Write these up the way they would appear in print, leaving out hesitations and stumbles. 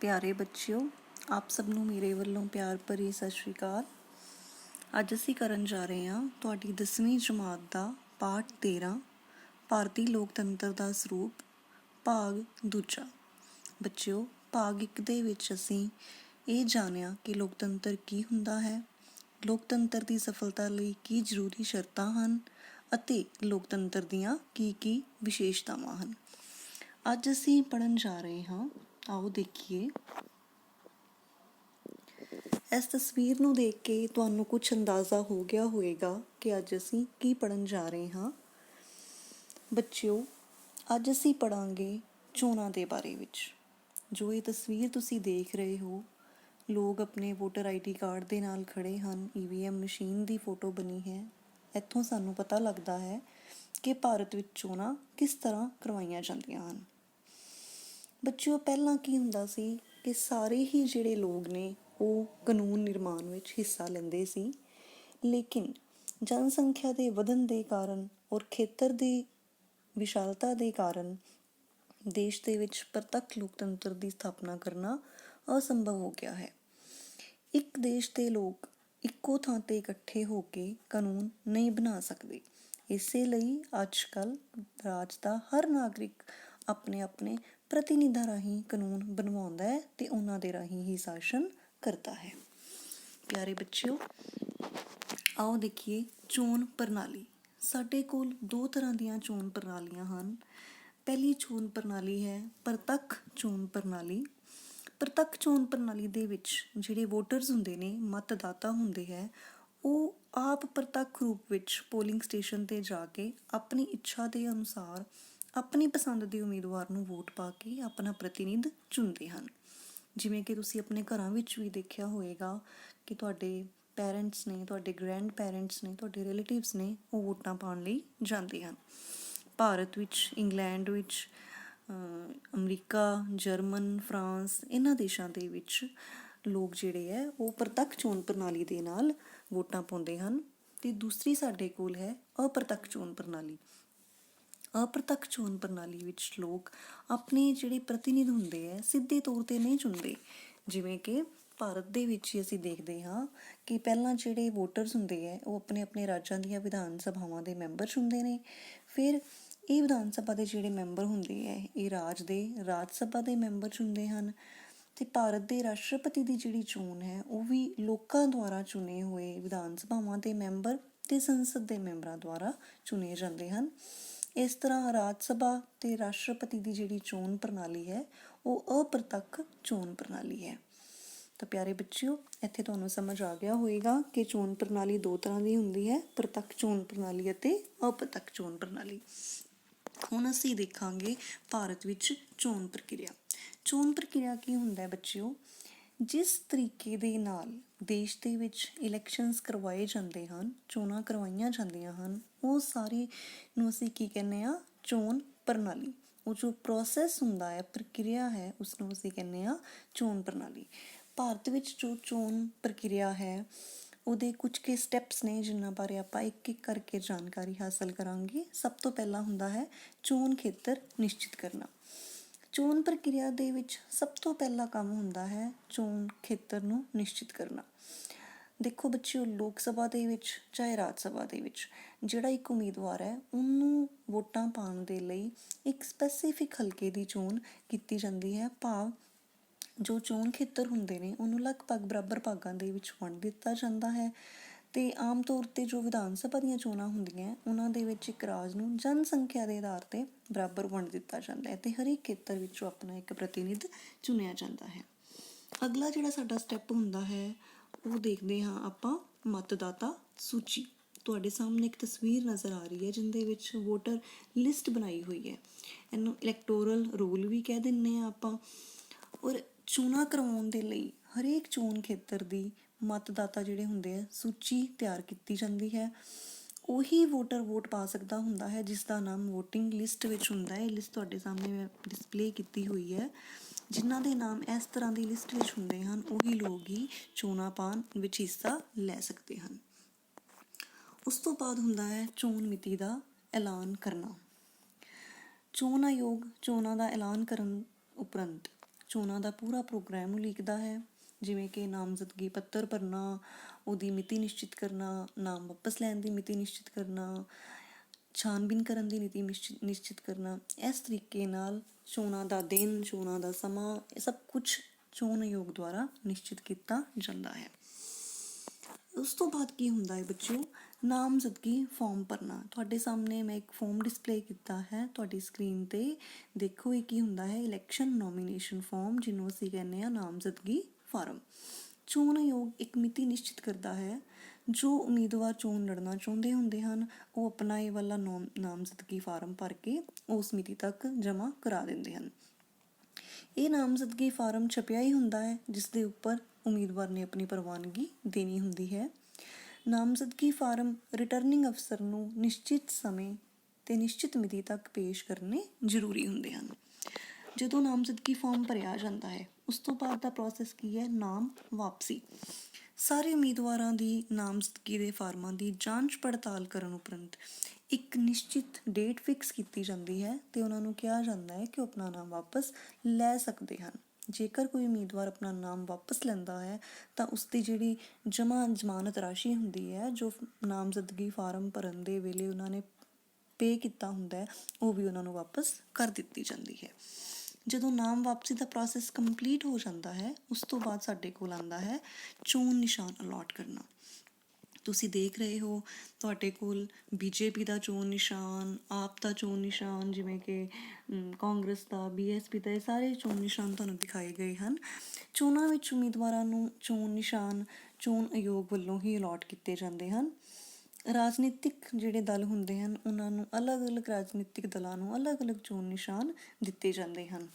ਪਿਆਰੇ ਬੱਚਿਓ, ਆਪ ਸਭ ਨੂੰ ਮੇਰੇ ਵੱਲੋਂ ਪਿਆਰ ਭਰੀ ਸਤਿ ਸ਼੍ਰੀ ਅਕਾਲ। ਅੱਜ ਅਸੀਂ ਕਰਨ ਜਾ ਰਹੇ ਹਾਂ ਤੁਹਾਡੀ 10ਵੀਂ ਜਮਾਤ ਦਾ ਪਾਠ 13 ਭਾਰਤੀ ਲੋਕਤੰਤਰ ਦਾ ਸਰੂਪ ਭਾਗ ਦੂਜਾ। ਬੱਚਿਓ, ਭਾਗ 1 ਦੇ ਵਿੱਚ ਅਸੀਂ ਇਹ ਜਾਣਿਆ ਕਿ ਲੋਕਤੰਤਰ ਕੀ ਹੁੰਦਾ ਹੈ, ਲੋਕਤੰਤਰ ਦੀ ਸਫਲਤਾ ਲਈ ਕੀ ਜ਼ਰੂਰੀ ਸ਼ਰਤਾਂ ਹਨ ਅਤੇ ਲੋਕਤੰਤਰ ਦੀਆਂ ਕੀ ਵਿਸ਼ੇਸ਼ਤਾਵਾਂ ਹਨ। ਅੱਜ ਅਸੀਂ ਪੜ੍ਹਨ ਜਾ ਰਹੇ ਹਾਂ। ਆਓ ਦੇਖੀਏ। ਇਸ ਤਸਵੀਰ ਨੂੰ ਦੇਖ ਕੇ ਤੁਹਾਨੂੰ ਕੁਝ ਅੰਦਾਜ਼ਾ ਹੋ ਗਿਆ ਹੋਵੇਗਾ ਕਿ ਅੱਜ ਅਸੀਂ ਕੀ ਪੜ੍ਹਨ ਜਾ ਰਹੇ ਹਾਂ। ਬੱਚਿਓ, ਅੱਜ ਅਸੀਂ ਪੜ੍ਹਾਂਗੇ ਚੋਣਾਂ ਦੇ ਬਾਰੇ ਵਿੱਚ। ਜੋ ਇਹ ਤਸਵੀਰ ਤੁਸੀਂ ਦੇਖ ਰਹੇ ਹੋ, ਲੋਕ ਆਪਣੇ ਵੋਟਰ ID ਕਾਰਡ ਦੇ ਨਾਲ ਖੜੇ ਹਨ। EVM ਮਸ਼ੀਨ ਦੀ ਫੋਟੋ ਬਣੀ ਹੈ। ਇੱਥੋਂ ਸਾਨੂੰ ਪਤਾ ਲੱਗਦਾ ਹੈ ਕਿ ਭਾਰਤ ਵਿੱਚ ਚੋਣਾਂ ਕਿਸ ਤਰ੍ਹਾਂ ਕਰਵਾਈਆਂ ਜਾਂਦੀਆਂ ਹਨ। ਬੱਚਿਓ, ਪਹਿਲਾਂ ਕੀ ਹੁੰਦਾ ਸੀ ਕਿ ਸਾਰੇ ਹੀ ਜਿਹੜੇ ਲੋਕ ਨੇ ਉਹ ਕਾਨੂੰਨ ਨਿਰਮਾਣ ਵਿੱਚ ਹਿੱਸਾ ਲੈਂਦੇ ਸੀ, ਲੇਕਿਨ ਜਨਸੰਖਿਆ ਦੇ ਵਧਣ ਦੇ ਕਾਰਨ ਔਰ ਖੇਤਰ ਦੀ ਵਿਸ਼ਾਲਤਾ ਦੇ ਕਾਰਨ ਦੇਸ਼ ਦੇ ਵਿੱਚ ਪ੍ਰਤੱਖ ਲੋਕਤੰਤਰ ਦੀ ਸਥਾਪਨਾ ਕਰਨਾ ਅਸੰਭਵ ਹੋ ਗਿਆ ਹੈ। ਇੱਕ ਦੇਸ਼ ਦੇ ਲੋਕ ਇੱਕੋ ਥਾਂ 'ਤੇ ਇਕੱਠੇ ਹੋ ਕੇ ਕਾਨੂੰਨ ਨਹੀਂ ਬਣਾ ਸਕਦੇ। ਇਸੇ ਲਈ ਅੱਜ ਕੱਲ੍ਹ ਰਾਜ ਦਾ ਹਰ ਨਾਗਰਿਕ ਆਪਣੇ ਆਪਣੇ ਪ੍ਰਤੀਨਿਧਾਂ ਰਾਹੀਂ ਕਾਨੂੰਨ ਬਣਵਾਉਂਦਾ ਹੈ ਅਤੇ ਉਹਨਾਂ ਦੇ ਰਾਹੀਂ ਹੀ ਸ਼ਾਸਨ ਕਰਦਾ ਹੈ। ਪਿਆਰੇ ਬੱਚਿਓ, ਆਓ ਦੇਖੀਏ ਚੋਣ ਪ੍ਰਣਾਲੀ। ਸਾਡੇ ਕੋਲ ਦੋ ਤਰ੍ਹਾਂ ਦੀਆਂ ਚੋਣ ਪ੍ਰਣਾਲੀਆਂ ਹਨ। ਪਹਿਲੀ ਚੋਣ ਪ੍ਰਣਾਲੀ ਹੈ ਪ੍ਰਤੱਖ ਚੋਣ ਪ੍ਰਣਾਲੀ। ਪ੍ਰਤੱਖ ਚੋਣ ਪ੍ਰਣਾਲੀ ਦੇ ਵਿੱਚ ਜਿਹੜੇ ਵੋਟਰਸ ਹੁੰਦੇ ਨੇ, ਮਤਦਾਤਾ ਹੁੰਦੇ ਹੈ, ਉਹ ਆਪ ਪ੍ਰਤੱਖ ਰੂਪ ਵਿੱਚ ਪੋਲਿੰਗ ਸਟੇਸ਼ਨ 'ਤੇ ਜਾ ਕੇ ਆਪਣੀ ਇੱਛਾ ਦੇ ਅਨੁਸਾਰ ਆਪਣੀ ਪਸੰਦ ਦੇ ਉਮੀਦਵਾਰ ਨੂੰ ਵੋਟ ਪਾ ਕੇ ਆਪਣਾ ਪ੍ਰਤੀਨਿਧ ਚੁਣਦੇ ਹਨ। ਜਿਵੇਂ ਕਿ ਤੁਸੀਂ ਆਪਣੇ ਘਰਾਂ ਵਿੱਚ ਵੀ ਦੇਖਿਆ ਹੋਵੇਗਾ ਕਿ ਤੁਹਾਡੇ ਪੈਰੈਂਟਸ ਨੇ, ਤੁਹਾਡੇ ਗ੍ਰੈਂਡ ਪੈਰੈਂਟਸ ਨੇ, ਤੁਹਾਡੇ ਰਿਲੇਟਿਵਸ ਨੇ, ਉਹ ਵੋਟਾਂ ਪਾਉਣ ਲਈ ਜਾਂਦੇ ਹਨ। ਭਾਰਤ ਵਿੱਚ, ਇੰਗਲੈਂਡ ਵਿੱਚ, ਅਮਰੀਕਾ, ਜਰਮਨ, ਫਰਾਂਸ, ਇਹਨਾਂ ਦੇਸ਼ਾਂ ਦੇ ਵਿੱਚ ਲੋਕ ਜਿਹੜੇ ਹੈ ਉਹ ਪ੍ਰਤੱਖ ਚੋਣ ਪ੍ਰਣਾਲੀ ਦੇ ਨਾਲ ਵੋਟਾਂ ਪਾਉਂਦੇ ਹਨ। ਅਤੇ ਦੂਸਰੀ ਸਾਡੇ ਕੋਲ ਹੈ ਅਪ੍ਰਤੱਖ ਚੋਣ ਪ੍ਰਣਾਲੀ। ਅਪ੍ਰਤੱਖ ਚੋਣ ਪ੍ਰਣਾਲੀ ਵਿੱਚ ਲੋਕ ਆਪਣੇ ਜਿਹੜੇ ਪ੍ਰਤੀਨਿਧ ਹੁੰਦੇ ਹੈ ਸਿੱਧੇ ਤੌਰ 'ਤੇ ਨਹੀਂ ਚੁਣਦੇ। ਜਿਵੇਂ ਕਿ ਭਾਰਤ ਦੇ ਵਿੱਚ ਹੀ ਅਸੀਂ ਦੇਖਦੇ ਹਾਂ ਕਿ ਪਹਿਲਾਂ ਜਿਹੜੇ ਵੋਟਰਸ ਹੁੰਦੇ ਹੈ ਉਹ ਆਪਣੇ ਆਪਣੇ ਰਾਜਾਂ ਦੀਆਂ ਵਿਧਾਨ ਸਭਾਵਾਂ ਦੇ ਮੈਂਬਰ ਚੁਣਦੇ ਨੇ। ਫਿਰ ਇਹ ਵਿਧਾਨ ਸਭਾ ਦੇ ਜਿਹੜੇ ਮੈਂਬਰ ਹੁੰਦੇ ਹੈ ਇਹ ਰਾਜ ਸਭਾ ਦੇ ਮੈਂਬਰ ਚੁਣਦੇ ਹਨ। ਅਤੇ ਭਾਰਤ ਦੇ ਰਾਸ਼ਟਰਪਤੀ ਦੀ ਜਿਹੜੀ ਚੋਣ ਹੈ ਉਹ ਵੀ ਲੋਕਾਂ ਦੁਆਰਾ ਚੁਣੇ ਹੋਏ ਵਿਧਾਨ ਸਭਾਵਾਂ ਦੇ ਮੈਂਬਰ ਅਤੇ ਸੰਸਦ ਦੇ ਮੈਂਬਰਾਂ ਦੁਆਰਾ ਚੁਣੇ ਜਾਂਦੇ ਹਨ। ਇਸ ਤਰ੍ਹਾਂ ਰਾਜ ਸਭਾ ਅਤੇ ਰਾਸ਼ਟਰਪਤੀ ਦੀ ਜਿਹੜੀ ਚੋਣ ਪ੍ਰਣਾਲੀ ਹੈ ਉਹ ਅਪ੍ਰਤੱਖ ਚੋਣ ਪ੍ਰਣਾਲੀ ਹੈ। ਤਾਂ ਪਿਆਰੇ ਬੱਚਿਓ, ਇੱਥੇ ਤੁਹਾਨੂੰ ਸਮਝ ਆ ਗਿਆ ਹੋਵੇਗਾ ਕਿ ਚੋਣ ਪ੍ਰਣਾਲੀ ਦੋ ਤਰ੍ਹਾਂ ਦੀ ਹੁੰਦੀ ਹੈ, ਪ੍ਰਤੱਖ ਚੋਣ ਪ੍ਰਣਾਲੀ ਅਤੇ ਅਪ੍ਰਤੱਖ ਚੋਣ ਪ੍ਰਣਾਲੀ। ਹੁਣ ਅਸੀਂ ਦੇਖਾਂਗੇ ਭਾਰਤ ਵਿੱਚ ਚੋਣ ਪ੍ਰਕਿਰਿਆ। ਚੋਣ ਪ੍ਰਕਿਰਿਆ ਕੀ ਹੁੰਦਾ ਹੈ ਬੱਚਿਓ? ਜਿਸ ਤਰੀਕੇ ਦੇ ਨਾਲ ਦੇਸ਼ ਦੇ ਵਿੱਚ ਇਲੈਕਸ਼ਨਸ ਕਰਵਾਏ ਜਾਂਦੇ ਹਨ, ਚੋਣਾਂ ਕਰਵਾਈਆਂ ਜਾਂਦੀਆਂ ਹਨ, ਉਹ ਸਾਰੇ ਨੂੰ ਅਸੀਂ ਕੀ ਕਹਿੰਦੇ ਹਾਂ? ਚੋਣ ਪ੍ਰਣਾਲੀ। ਉਹ ਜੋ ਪ੍ਰੋਸੈਸ ਹੁੰਦਾ ਹੈ, ਪ੍ਰਕਿਰਿਆ ਹੈ, ਉਸਨੂੰ ਅਸੀਂ ਕਹਿੰਦੇ ਹਾਂ ਚੋਣ ਪ੍ਰਣਾਲੀ। ਭਾਰਤ ਵਿੱਚ ਜੋ ਚੋਣ ਪ੍ਰਕਿਰਿਆ ਹੈ ਉਹਦੇ ਕੁਝ ਕੁ ਸਟੈਪਸ ਨੇ ਜਿਨ੍ਹਾਂ ਬਾਰੇ ਆਪਾਂ ਇੱਕ ਇੱਕ ਕਰਕੇ ਜਾਣਕਾਰੀ ਹਾਸਲ ਕਰਾਂਗੇ। ਸਭ ਤੋਂ ਪਹਿਲਾਂ ਹੁੰਦਾ ਹੈ ਚੋਣ ਖੇਤਰ ਨਿਸ਼ਚਿਤ ਕਰਨਾ। ਚੋਣ ਪ੍ਰਕਿਰਿਆ ਦੇ ਵਿੱਚ ਸਭ ਤੋਂ ਪਹਿਲਾ ਕੰਮ ਹੁੰਦਾ ਹੈ ਚੋਣ ਖੇਤਰ ਨੂੰ ਨਿਸ਼ਚਿਤ ਕਰਨਾ। ਦੇਖੋ ਬੱਚਿਓ, ਲੋਕ ਸਭਾ ਦੇ ਵਿੱਚ ਚਾਹੇ ਰਾਜ ਸਭਾ ਦੇ ਵਿੱਚ ਜਿਹੜਾ ਇੱਕ ਉਮੀਦਵਾਰ ਹੈ ਉਹਨੂੰ ਵੋਟਾਂ ਪਾਉਣ ਦੇ ਲਈ ਇੱਕ ਸਪੈਸੀਫਿਕ ਹਲਕੇ ਦੀ ਚੋਣ ਕੀਤੀ ਜਾਂਦੀ ਹੈ। ਭਾਵ ਜੋ ਚੋਣ ਖੇਤਰ ਹੁੰਦੇ ਨੇ ਉਹਨੂੰ ਲਗਭਗ ਬਰਾਬਰ ਭਾਗਾਂ ਦੇ ਵਿੱਚ ਵੰਡ ਦਿੱਤਾ ਜਾਂਦਾ ਹੈ। ਅਤੇ ਆਮ ਤੌਰ 'ਤੇ ਜੋ ਵਿਧਾਨ ਸਭਾ ਦੀਆਂ ਚੋਣਾਂ ਹੁੰਦੀਆਂ ਉਹਨਾਂ ਦੇ ਵਿੱਚ ਇੱਕ ਰਾਜ ਨੂੰ ਜਨਸੰਖਿਆ ਦੇ ਆਧਾਰ 'ਤੇ ਬਰਾਬਰ ਵੰਡ ਦਿੱਤਾ ਜਾਂਦਾ ਹੈ ਅਤੇ ਹਰੇਕ ਖੇਤਰ ਵਿੱਚੋਂ ਆਪਣਾ ਇੱਕ ਪ੍ਰਤੀਨਿਧ ਚੁਣਿਆ ਜਾਂਦਾ ਹੈ। ਅਗਲਾ ਜਿਹੜਾ ਸਾਡਾ ਸਟੈਪ ਹੁੰਦਾ ਹੈ ਉਹ ਦੇਖਦੇ ਹਾਂ ਆਪਾਂ ਮਤਦਾਤਾ ਸੂਚੀ। ਤੁਹਾਡੇ ਸਾਹਮਣੇ ਇੱਕ ਤਸਵੀਰ ਨਜ਼ਰ ਆ ਰਹੀ ਹੈ ਜਿਹਦੇ ਵਿੱਚ ਵੋਟਰ ਲਿਸਟ ਬਣਾਈ ਹੋਈ ਹੈ। ਇਹਨੂੰ ਇਲੈਕਟੋਰਲ ਰੋਲ ਵੀ ਕਹਿ ਦਿੰਦੇ ਹਾਂ ਆਪਾਂ। ਔਰ ਚੋਣਾਂ ਕਰਵਾਉਣ ਦੇ ਲਈ ਹਰੇਕ ਚੋਣ ਖੇਤਰ ਦੀ ਮਤਦਾਤਾ ਜਿਹੜੇ ਹੁੰਦੇ ਆ ਸੂਚੀ ਤਿਆਰ ਕੀਤੀ ਜਾਂਦੀ ਹੈ। ਉਹੀ ਵੋਟਰ ਵੋਟ ਪਾ ਸਕਦਾ ਹੁੰਦਾ ਹੈ ਜਿਸ ਦਾ ਨਾਮ ਵੋਟਿੰਗ ਲਿਸਟ ਵਿੱਚ ਹੁੰਦਾ ਹੈ। ਇਹ ਲਿਸਟ ਤੁਹਾਡੇ ਸਾਹਮਣੇ ਮੈਂ ਡਿਸਪਲੇ ਕੀਤੀ ਹੋਈ ਹੈ। ਜਿਨ੍ਹਾਂ ਦੇ ਨਾਮ ਇਸ ਤਰ੍ਹਾਂ ਦੀ ਲਿਸਟ ਵਿੱਚ ਹੁੰਦੇ ਹਨ ਉਹੀ ਲੋਕ ਹੀ ਚੋਣਾਂ ਪਾਉਣ ਵਿੱਚ ਹਿੱਸਾ ਲੈ ਸਕਦੇ ਹਨ। ਉਸ ਤੋਂ ਬਾਅਦ ਹੁੰਦਾ ਹੈ ਚੋਣ ਮਿਤੀ ਦਾ ਐਲਾਨ ਕਰਨਾ। ਚੋਣ ਆਯੋਗ ਚੋਣਾਂ ਦਾ ਐਲਾਨ ਕਰਨ ਉਪਰੰਤ ਚੋਣਾਂ ਦਾ ਪੂਰਾ ਪ੍ਰੋਗਰਾਮ ਉਲੀਕਦਾ ਹੈ, ਜਿਵੇਂ ਕਿ ਨਾਮਜ਼ਦਗੀ ਪੱਤਰ ਭਰਨਾ, ਉਹਦੀ ਮਿਤੀ ਨਿਸ਼ਚਿਤ ਕਰਨਾ, ਨਾਮ ਵਾਪਸ ਲੈਣ ਦੀ ਮਿਤੀ ਨਿਸ਼ਚਿਤ ਕਰਨਾ, ਛਾਨਬੀਨ ਕਰਨ ਦੀ ਨੀਤੀ ਨਿਸ਼ਚਿਤ ਕਰਨਾ। ਇਸ ਤਰੀਕੇ ਨਾਲ ਚੋਣਾਂ ਦਾ ਦਿਨ, ਚੋਣਾਂ ਦਾ ਸਮਾਂ, ਇਹ ਸਭ ਕੁਛ ਚੋਣ ਆਯੋਗ ਦੁਆਰਾ ਨਿਸ਼ਚਿਤ ਕੀਤਾ ਜਾਂਦਾ ਹੈ। ਉਸ ਤੋਂ ਬਾਅਦ ਕੀ ਹੁੰਦਾ ਹੈ ਬੱਚਿਓ, ਨਾਮਜ਼ਦਗੀ ਫਾਰਮ ਭਰਨਾ। ਤੁਹਾਡੇ ਸਾਹਮਣੇ ਮੈਂ ਇੱਕ ਫਾਰਮ ਡਿਸਪਲੇ ਕੀਤਾ ਹੈ ਤੁਹਾਡੀ ਸਕਰੀਨ 'ਤੇ, ਦੇਖੋ ਇਹ ਕੀ ਹੁੰਦਾ ਹੈ, ਇਲੈਕਸ਼ਨ ਨੋਮੀਨੇਸ਼ਨ ਫਾਰਮ, ਜਿਹਨੂੰ ਅਸੀਂ ਕਹਿੰਦੇ ਹਾਂ ਨਾਮਜ਼ਦਗੀ ਫਾਰਮ। ਚੋਣ ਆਯੋਗ ਇੱਕ ਮਿਤੀ ਨਿਸ਼ਚਿਤ ਕਰਦਾ ਹੈ, ਜੋ ਉਮੀਦਵਾਰ ਚੋਣ ਲੜਨਾ ਚਾਹੁੰਦੇ ਹੁੰਦੇ ਹਨ ਉਹ ਆਪਣਾ ਇਹ ਵਾਲਾ ਨਾਮਜ਼ਦਗੀ ਫਾਰਮ ਭਰ ਕੇ ਉਸ ਮਿਤੀ ਤੱਕ ਜਮ੍ਹਾਂ ਕਰਾ ਦਿੰਦੇ ਹਨ। ਇਹ ਨਾਮਜ਼ਦਗੀ ਫਾਰਮ ਛਪਿਆ ਹੀ ਹੁੰਦਾ ਹੈ, ਜਿਸ ਦੇ ਉੱਪਰ ਉਮੀਦਵਾਰ ਨੇ ਆਪਣੀ ਪ੍ਰਵਾਨਗੀ ਦੇਣੀ ਹੁੰਦੀ ਹੈ। ਨਾਮਜ਼ਦਗੀ ਫਾਰਮ ਰਿਟਰਨਿੰਗ ਅਫਸਰ ਨੂੰ ਨਿਸ਼ਚਿਤ ਸਮੇਂ ਤੇ ਨਿਸ਼ਚਿਤ ਮਿਤੀ ਤੱਕ ਪੇਸ਼ ਕਰਨੇ ਜ਼ਰੂਰੀ ਹੁੰਦੇ ਹਨ। ਜਦੋਂ ਨਾਮਜ਼ਦਗੀ ਫਾਰਮ ਭਰਿਆ ਜਾਂਦਾ ਹੈ, ਉਸ ਤੋਂ ਬਾਅਦ ਦਾ ਪ੍ਰੋਸੈਸ ਕੀ ਹੈ, ਨਾਮ ਵਾਪਸੀ। ਸਾਰੇ ਉਮੀਦਵਾਰਾਂ ਦੀ ਨਾਮਜ਼ਦਗੀ ਦੇ ਫਾਰਮਾਂ ਦੀ ਜਾਂਚ ਪੜਤਾਲ ਕਰਨ ਉਪਰੰਤ ਇੱਕ ਨਿਸ਼ਚਿਤ ਡੇਟ ਫਿਕਸ ਕੀਤੀ ਜਾਂਦੀ ਹੈ ਤੇ ਉਹਨਾਂ ਨੂੰ ਕਿਹਾ ਜਾਂਦਾ ਹੈ ਕਿ ਉਹ ਆਪਣਾ ਨਾਮ ਵਾਪਸ ਲੈ ਸਕਦੇ ਹਨ। ਜੇਕਰ ਕੋਈ ਉਮੀਦਵਾਰ ਆਪਣਾ ਨਾਮ ਵਾਪਸ ਲੈਂਦਾ ਹੈ ਤਾਂ ਉਸਦੀ ਜਿਹੜੀ ਜ਼ਮਾਨਤ ਰਾਸ਼ੀ ਹੁੰਦੀ ਹੈ, ਜੋ ਨਾਮਜ਼ਦਗੀ ਫਾਰਮ ਭਰਨ ਦੇ ਵੇਲੇ ਉਹਨਾਂ ਨੇ ਪੇ ਕੀਤਾ ਹੁੰਦਾ ਹੈ, ਉਹ ਵੀ ਉਹਨਾਂ ਨੂੰ ਵਾਪਸ ਕਰ ਦਿੱਤੀ ਜਾਂਦੀ ਹੈ। ਜਦੋਂ ਨਾਮ ਵਾਪਸੀ ਦਾ ਪ੍ਰੋਸੈਸ ਕੰਪਲੀਟ ਹੋ ਜਾਂਦਾ ਹੈ, ਉਸ ਤੋਂ ਬਾਅਦ ਸਾਡੇ ਕੋਲ ਆਉਂਦਾ ਹੈ ਚੋਣ ਨਿਸ਼ਾਨ ਅਲਾਟ ਕਰਨਾ। ਤੁਸੀਂ ਦੇਖ ਰਹੇ ਹੋ ਤੁਹਾਡੇ ਕੋਲ BJP ਦਾ ਚੋਣ ਨਿਸ਼ਾਨ, ਆਪ ਦਾ ਚੋਣ ਨਿਸ਼ਾਨ, ਜਿਵੇਂ ਕਿ ਕਾਂਗਰਸ ਦਾ, BSP ਦਾ, ਇਹ ਸਾਰੇ ਚੋਣ ਨਿਸ਼ਾਨ ਤੁਹਾਨੂੰ ਦਿਖਾਏ ਗਏ ਹਨ। ਚੋਣਾਂ ਵਿੱਚ ਉਮੀਦਵਾਰਾਂ ਨੂੰ ਚੋਣ ਨਿਸ਼ਾਨ ਚੋਣ ਆਯੋਗ ਵੱਲੋਂ ਹੀ ਅਲਾਟ ਕੀਤੇ ਜਾਂਦੇ ਹਨ। ਰਾਜਨੀਤਿਕ ਜਿਹੜੇ ਦਲ ਹੁੰਦੇ ਹਨ, ਉਹਨਾਂ ਨੂੰ ਅਲੱਗ-ਅਲੱਗ ਰਾਜਨੀਤਿਕ ਦਲਾਂ ਨੂੰ ਅਲੱਗ-ਅਲੱਗ ਚੋਣ ਨਿਸ਼ਾਨ ਦਿੱਤੇ ਜਾਂਦੇ ਹਨ।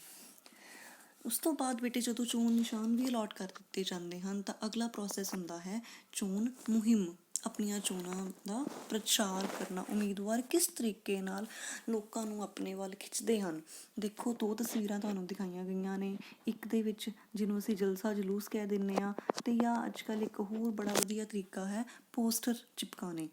ਉਸ ਤੋਂ ਬਾਅਦ ਬੇਟੇ ਜਦੋਂ ਚੋਣ ਨਿਸ਼ਾਨ ਵੀ ਅਲਾਟ ਕਰ ਦਿੱਤੇ ਜਾਂਦੇ ਹਨ ਤਾਂ ਅਗਲਾ ਪ੍ਰੋਸੈਸ ਹੁੰਦਾ ਹੈ ਚੋਣ ਮੁਹਿੰਮ। ਆਪਣੀਆਂ ਚੋਣਾਂ ਦਾ ਪ੍ਰਚਾਰ ਕਰਨਾ, ਉਮੀਦਵਾਰ ਕਿਸ ਤਰੀਕੇ ਨਾਲ ਲੋਕਾਂ ਨੂੰ ਆਪਣੇ ਵੱਲ ਖਿੱਚਦੇ ਹਨ। ਦੇਖੋ 2 ਤਸਵੀਰਾਂ ਤੁਹਾਨੂੰ ਦਿਖਾਈਆਂ ਗਈਆਂ ਨੇ, ਇੱਕ ਦੇ ਵਿੱਚ ਜਿਹਨੂੰ ਅਸੀਂ ਜਲਸਾ ਜਲੂਸ ਕਹਿ ਦਿੰਦੇ ਹਾਂ, ਤੇ ਜਾਂ ਅੱਜ ਕੱਲ੍ਹ ਇੱਕ ਹੋਰ ਬੜਾ ਵਧੀਆ ਤਰੀਕਾ ਹੈ ਪੋਸਟਰ ਚਿਪਕਾਉਣੇ।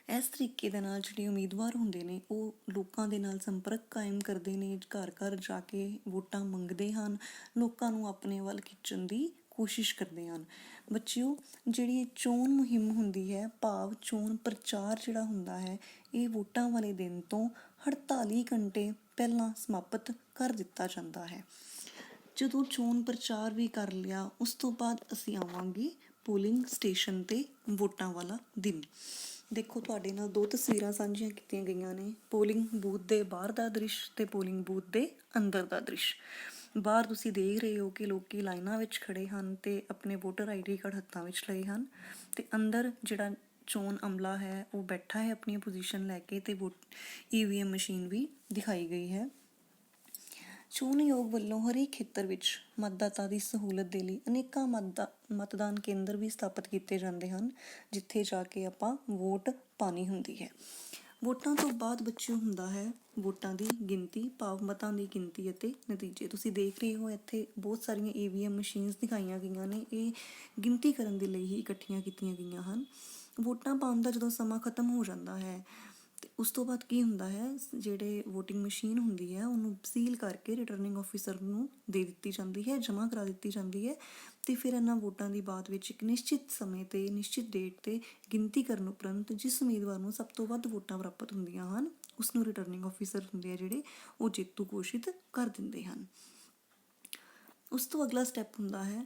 ਇਸ ਤਰੀਕੇ ਦੇ ਨਾਲ ਜਿਹੜੇ ਉਮੀਦਵਾਰ ਹੁੰਦੇ ਨੇ ਉਹ ਲੋਕਾਂ ਦੇ ਨਾਲ ਸੰਪਰਕ ਕਾਇਮ ਕਰਦੇ ਨੇ, ਘਰ ਘਰ ਜਾ ਕੇ ਵੋਟਾਂ ਮੰਗਦੇ ਹਨ, ਲੋਕਾਂ ਨੂੰ ਆਪਣੇ ਵੱਲ ਖਿੱਚਣ ਦੀ ਕੋਸ਼ਿਸ਼ ਕਰਦੇ ਹਨ। ਬੱਚਿਓ, ਜਿਹੜੀ ਚੋਣ ਮੁਹਿੰਮ ਹੁੰਦੀ ਹੈ, ਭਾਵ ਚੋਣ ਪ੍ਰਚਾਰ ਜਿਹੜਾ ਹੁੰਦਾ ਹੈ, ਇਹ ਵੋਟਾਂ ਵਾਲੇ ਦਿਨ ਤੋਂ 48 ਘੰਟੇ ਪਹਿਲਾਂ ਸਮਾਪਤ ਕਰ ਦਿੱਤਾ ਜਾਂਦਾ ਹੈ। ਜਦੋਂ ਚੋਣ ਪ੍ਰਚਾਰ ਵੀ ਕਰ ਲਿਆ, ਉਸ ਤੋਂ ਬਾਅਦ ਅਸੀਂ ਆਵਾਂਗੇ ਪੋਲਿੰਗ ਸਟੇਸ਼ਨ 'ਤੇ ਵੋਟਾਂ ਵਾਲਾ ਦਿਨ। ਦੇਖੋ ਤੁਹਾਡੇ ਨਾਲ 2 ਤਸਵੀਰਾਂ ਸਾਂਝੀਆਂ ਕੀਤੀਆਂ ਗਈਆਂ ਨੇ, ਪੋਲਿੰਗ ਬੂਥ ਦੇ ਬਾਹਰ ਦਾ ਦ੍ਰਿਸ਼ ਤੇ ਪੋਲਿੰਗ ਬੂਥ ਦੇ ਅੰਦਰ ਦਾ ਦ੍ਰਿਸ਼। ਬਾਹਰ ਤੁਸੀਂ ਦੇਖ ਰਹੇ ਹੋ ਕਿ ਲੋਕੀ ਲਾਈਨਾਂ ਵਿੱਚ ਖੜੇ ਹਨ ਤੇ ਆਪਣੇ ਵੋਟਰ ID ਕਾਰਡ ਹੱਥਾਂ ਵਿੱਚ ਲਏ ਹਨ, ਤੇ ਅੰਦਰ ਜਿਹੜਾ ਚੋਣ ਅਮਲਾ ਹੈ ਉਹ ਬੈਠਾ ਹੈ ਆਪਣੀ ਪੋਜੀਸ਼ਨ ਲੈ ਕੇ, ਤੇ EVM ਮਸ਼ੀਨ ਵੀ ਦਿਖਾਈ ਗਈ ਹੈ। ਚੋਣ ਆਯੋਗ ਵੱਲੋਂ ਹਰੇਕ ਖੇਤਰ ਵਿੱਚ ਮਤਦਾਤਾ ਦੀ ਸਹੂਲਤ ਦੇ ਲਈ ਅਨੇਕਾਂ ਮਤਦਾਨ ਕੇਂਦਰ ਵੀ ਸਥਾਪਿਤ ਕੀਤੇ ਜਾਂਦੇ ਹਨ, ਜਿੱਥੇ ਜਾ ਕੇ ਆਪਾਂ ਵੋਟ ਪਾਣੀ ਹੁੰਦੀ ਹੈ। ਵੋਟਾਂ ਤੋਂ ਬਾਅਦ ਬੱਚਿਓ ਹੁੰਦਾ ਹੈ ਵੋਟਾਂ ਦੀ ਗਿਣਤੀ, ਭਾਵ ਮਤਾਂ ਦੀ ਗਿਣਤੀ ਅਤੇ ਨਤੀਜੇ। ਤੁਸੀਂ ਦੇਖ ਰਹੇ ਹੋ ਇੱਥੇ ਬਹੁਤ ਸਾਰੀਆਂ EVM ਮਸ਼ੀਨਸ ਦਿਖਾਈਆਂ ਗਈਆਂ ਨੇ, ਇਹ ਗਿਣਤੀ ਕਰਨ ਦੇ ਲਈ ਹੀ ਇਕੱਠੀਆਂ ਕੀਤੀਆਂ ਗਈਆਂ ਹਨ। ਵੋਟਾਂ ਪਾਉਣ ਦਾ ਜਦੋਂ ਸਮਾਂ ਖਤਮ ਹੋ ਜਾਂਦਾ ਹੈ ਤੇ ਉਸ ਤੋਂ ਬਾਅਦ ਕੀ ਹੁੰਦਾ ਹੈ, ਜਿਹੜੇ VOTING ਮਸ਼ੀਨ ਹੁੰਦੀ ਹੈ ਉਹਨੂੰ ਸੀਲ ਕਰਕੇ ਰਿਟਰਨਿੰਗ ਆਫਿਸਰ ਨੂੰ ਦੇ ਦਿੱਤੀ ਜਾਂਦੀ ਹੈ, ਜਮ੍ਹਾਂ ਕਰਾ ਦਿੱਤੀ ਜਾਂਦੀ ਹੈ, ਤੇ ਫਿਰ ਇਹਨਾਂ ਵੋਟਾਂ ਦੀ ਬਾਅਦ ਵਿੱਚ ਇੱਕ ਨਿਸ਼ਚਿਤ ਸਮੇਂ ਤੇ ਨਿਸ਼ਚਿਤ ਡੇਟ ਤੇ ਗਿਣਤੀ ਕਰਨ ਉਪਰੰਤ ਜਿਸ ਉਮੀਦਵਾਰ ਨੂੰ ਸਭ ਤੋਂ ਵੱਧ ਵੋਟਾਂ ਪ੍ਰਾਪਤ ਹੁੰਦੀਆਂ ਹਨ, ਉਸਨੂੰ ਰਿਟਰਨਿੰਗ ਆਫਿਸਰ ਹੁੰਦੇ ਆ ਜਿਹੜੇ ਉਹ ਜੇਤੂ ਘੋਸ਼ਿਤ ਕਰ ਦਿੰਦੇ ਹਨ। ਉਸ ਤੋਂ ਅਗਲਾ ਸਟੈਪ ਹੁੰਦਾ ਹੈ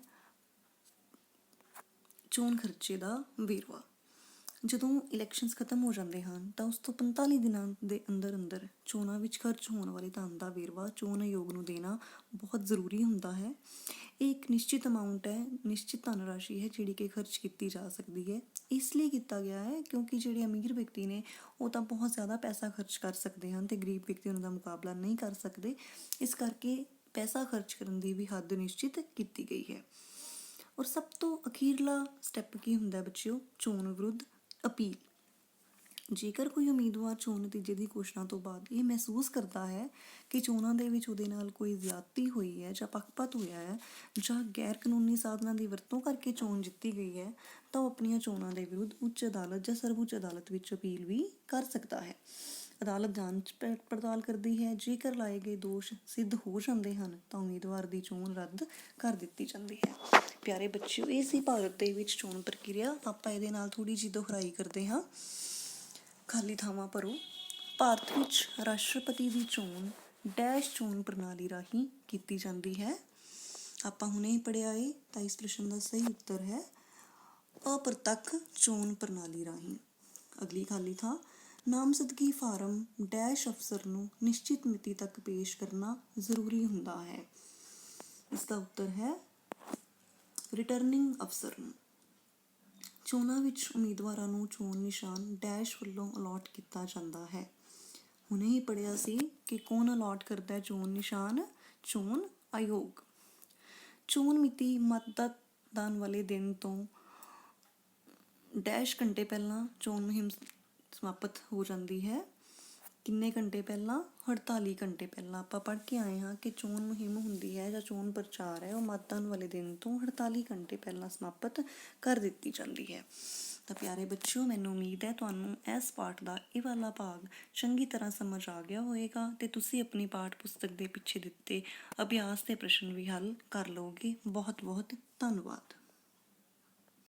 ਚੋਣ ਖਰਚੇ ਦਾ ਵੇਰਵਾ। ਜਦੋਂ ਇਲੈਕਸ਼ਨਸ ਖਤਮ ਹੋ ਜਾਂਦੇ ਹਨ ਤਾਂ ਉਸ ਤੋਂ 45 ਦਿਨਾਂ ਦੇ ਅੰਦਰ ਅੰਦਰ ਚੋਣਾਂ ਵਿੱਚ ਖਰਚ ਹੋਣ ਵਾਲੇ ਧਨ ਦਾ ਵੇਰਵਾ ਚੋਣ ਆਯੋਗ ਨੂੰ ਦੇਣਾ ਬਹੁਤ ਜ਼ਰੂਰੀ ਹੁੰਦਾ ਹੈ। ਇਹ ਇੱਕ ਨਿਸ਼ਚਿਤ ਅਮਾਊਂਟ ਹੈ, ਨਿਸ਼ਚਿਤ ਧਨ ਰਾਸ਼ੀ ਹੈ ਜਿਹੜੀ ਕਿ ਖਰਚ ਕੀਤੀ ਜਾ ਸਕਦੀ ਹੈ। ਇਸ ਲਈ ਕੀਤਾ ਗਿਆ ਹੈ ਕਿਉਂਕਿ ਜਿਹੜੇ ਅਮੀਰ ਵਿਅਕਤੀ ਨੇ ਉਹ ਤਾਂ ਬਹੁਤ ਜ਼ਿਆਦਾ ਪੈਸਾ ਖਰਚ ਕਰ ਸਕਦੇ ਹਨ ਤੇ ਗਰੀਬ ਵਿਅਕਤੀ ਉਹਨਾਂ ਦਾ ਮੁਕਾਬਲਾ ਨਹੀਂ ਕਰ ਸਕਦੇ, ਇਸ ਕਰਕੇ ਪੈਸਾ ਖਰਚ ਕਰਨ ਦੀ ਵੀ ਹੱਦ ਨਿਸ਼ਚਿਤ ਕੀਤੀ ਗਈ ਹੈ। ਔਰ ਸਭ ਤੋਂ ਅਖੀਰਲਾ ਸਟੈਪ ਕੀ ਹੁੰਦਾ ਬੱਚਿਓ, ਚੋਣ ਵਿਰੁੱਧ ਅਪੀਲ। ਜੇਕਰ ਕੋਈ ਉਮੀਦਵਾਰ ਚੋਣ ਨਤੀਜੇ ਦੀ ਘੋਸ਼ਣਾ ਤੋਂ ਬਾਅਦ ਇਹ ਮਹਿਸੂਸ ਕਰਦਾ ਹੈ ਕਿ ਚੋਣਾਂ ਦੇ ਵਿੱਚ ਉਹਦੇ ਨਾਲ ਕੋਈ ਜ਼ਿਆਦਤੀ ਹੋਈ ਹੈ ਜਾਂ ਪੱਖਪਾਤ ਹੋਇਆ ਹੈ ਜਾਂ ਗੈਰ ਕਾਨੂੰਨੀ ਸਾਧਨਾਂ ਦੀ ਵਰਤੋਂ ਕਰਕੇ ਚੋਣ ਜਿੱਤੀ ਗਈ ਹੈ, ਤਾਂ ਉਹ ਆਪਣੀਆਂ ਚੋਣਾਂ ਦੇ ਵਿਰੁੱਧ ਉੱਚ ਅਦਾਲਤ ਜਾਂ ਸਰਵਉੱਚ ਅਦਾਲਤ ਵਿੱਚ ਅਪੀਲ ਵੀ ਕਰ ਸਕਦਾ ਹੈ। ਅਦਾਲਤ ਜਾਂਚ ਪੜਤਾਲ ਕਰਦੀ ਹੈ। ਜੇਕਰ ਲਾਏ ਗਏ ਦੋਸ਼ ਸਿੱਧ ਹੋ ਜਾਂਦੇ ਹਨ ਤਾਂ ਉਮੀਦਵਾਰ ਦੀ ਚੋਣ ਰੱਦ ਕਰ ਦਿੱਤੀ ਜਾਂਦੀ ਹੈ। ਪਿਆਰੇ ਬੱਚਿਓ, ਇਹ ਸੀ ਭਾਰਤ ਦੇ ਵਿੱਚ ਚੋਣ ਪ੍ਰਕਿਰਿਆ। ਆਪਾਂ ਇਹਦੇ ਨਾਲ ਥੋੜ੍ਹੀ ਜਿਹੀ ਦੁਹਰਾਈ ਕਰਦੇ ਹਾਂ। ਖਾਲੀ ਥਾਵਾਂ ਭਰੋ। ਭਾਰਤ ਵਿੱਚ ਰਾਸ਼ਟਰਪਤੀ ਦੀ ਚੋਣ ਡੈਸ਼ ਚੋਣ ਪ੍ਰਣਾਲੀ ਰਾਹੀਂ ਕੀਤੀ ਜਾਂਦੀ ਹੈ। ਆਪਾਂ ਹੁਣੇ ਹੀ ਪੜ੍ਹਿਆ ਏ, ਤਾਂ ਇਸ ਪ੍ਰਸ਼ਨ ਦਾ ਸਹੀ ਉੱਤਰ ਹੈ ਅਪ੍ਰਤੱਖ ਚੋਣ ਪ੍ਰਣਾਲੀ ਰਾਹੀਂ। ਅਗਲੀ ਖਾਲੀ ਥਾਂ, ਨਾਮਜ਼ਦਗੀ ਫਾਰਮ ਡੈਸ਼ ਅਫਸਰ ਨੂੰ ਨਿਸ਼ਚਿਤ ਮਿਤੀ ਤੱਕ ਪੇਸ਼ ਕਰਨਾ ਜ਼ਰੂਰੀ ਹੁੰਦਾ ਹੈ। ਇਸ ਦਾ ਉੱਤਰ ਹੈ ਰਿਟਰਨਿੰਗ ਅਫਸਰ ਨੂੰ। ਚੋਣਾਂ ਵਿੱਚ ਉਮੀਦਵਾਰਾਂ ਨੂੰ ਚੋਣ ਨਿਸ਼ਾਨ ਡੈਸ਼ ਵੱਲੋਂ ਅਲਾਟ ਕੀਤਾ ਜਾਂਦਾ ਹੈ। ਹੁਣੇ ਹੀ ਪੜ੍ਹਿਆ ਸੀ ਕਿ ਕੌਣ ਅਲਾਟ ਕਰਦਾ ਚੋਣ ਨਿਸ਼ਾਨ? ਚੋਣ ਆਯੋਗ। ਚੋਣ ਮਿਤੀ ਮਤਦਾਨ ਵਾਲੇ ਦਿਨ ਤੋਂ ਡੈਸ਼ ਘੰਟੇ ਪਹਿਲਾਂ ਚੋਣ ਮੁਹਿੰਮ ਸਮਾਪਤ ਹੋ ਜਾਂਦੀ ਹੈ। ਕਿੰਨੇ ਘੰਟੇ ਪਹਿਲਾਂ? 48 ਘੰਟੇ ਪਹਿਲਾਂ। ਆਪਾਂ ਪੜ੍ਹ ਕੇ ਆਏ ਹਾਂ ਕਿ ਚੋਣ ਮੁਹਿੰਮ ਹੁੰਦੀ ਹੈ ਜਾਂ ਚੋਣ ਪ੍ਰਚਾਰ ਹੈ, ਉਹ ਮਤਦਾਨ ਵਾਲੇ ਦਿਨ ਤੋਂ 48 ਘੰਟੇ ਪਹਿਲਾਂ ਸਮਾਪਤ ਕਰ ਦਿੱਤੀ ਜਾਂਦੀ ਹੈ। ਤਾਂ ਪਿਆਰੇ ਬੱਚਿਓ, ਮੈਨੂੰ ਉਮੀਦ ਹੈ ਤੁਹਾਨੂੰ ਇਸ ਪਾਠ ਦਾ ਇਹ ਵਾਲਾ ਭਾਗ ਚੰਗੀ ਤਰ੍ਹਾਂ ਸਮਝ ਆ ਗਿਆ ਹੋਵੇਗਾ ਅਤੇ ਤੁਸੀਂ ਆਪਣੀ ਪਾਠ ਪੁਸਤਕ ਦੇ ਪਿੱਛੇ ਦਿੱਤੇ ਅਭਿਆਸ ਦੇ ਪ੍ਰਸ਼ਨ ਵੀ ਹੱਲ ਕਰ ਲਓਗੇ। ਬਹੁਤ ਬਹੁਤ ਧੰਨਵਾਦ।